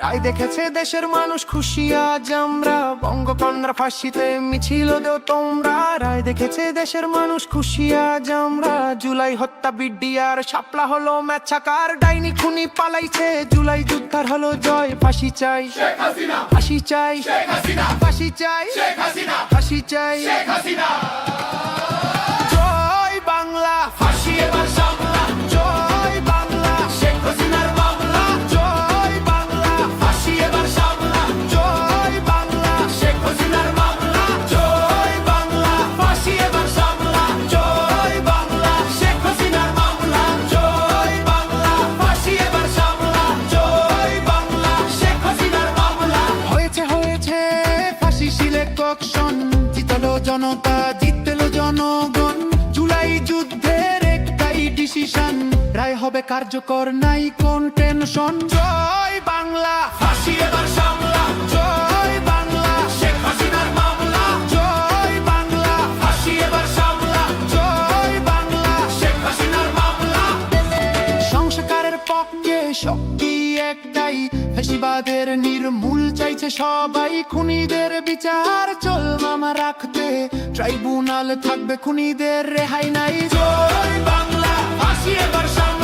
রায় দেখেছে দেশের মানুষ খুশি আজ আমরা, বঙ্গকন্যার ফাঁসিতে মিছিল দেও তোমরা। রায় দেখেছে দেশের মানুষ খুশি আজ আমরা, জুলাই হত্যা বিডিআর শাপলা হলো ম্যাচাকার। ডাইনি খুনি পালাইছে, জুলাই যুদ্ধার হলো জয়। ফাঁসি চাই ফাঁসি চাই ফাঁসি চাই ফাঁসি চাই। জয় বাংলা, ফাঁসি এবার সামলা। জয় বাংলা, শেখ হাসিনার মামলা। জয় বাংলা, ফাঁসি এবার সামলা। জয় বাংলা, শেখ হাসিনার মামলা। জয় বাংলা, ফাঁসি এবার সামলা। জয় বাংলা, শেখ হাসিনার মামলা। জয় বাংলা, ফাঁসি এবার সামলা। জয় বাংলা, শেখ হাসিনার মামলা। হয়েছে হয়েছে ফাঁসি সিলেকশন, জিতলো জনতা, জিতলো জনগণ। জুলাই যুদ্ধের একটাই ডিসিশন, রায় হবে কার্যকর, নাই কোন টেনশন। জয় বাংলা, ফাঁসি এবার সামলা। জয় বাংলা, শেখ হাসিনার মামলা। জয় বাংলা, ফাঁসি এবার সামলা। জয় বাংলা, শেখ হাসিনার মামলা। সংস্কারের পক্ষে শক্তি একটাই, ফ্যাসিবাদের নির্মূল চাইছে সবাই। খুনিদের বিচার চল মামা রাখতে, ট্রাইব্যুনাল থাকবে, খুনিদের রেহাই নাই। জয় বাংলা, ফাঁসি এবার সামলা।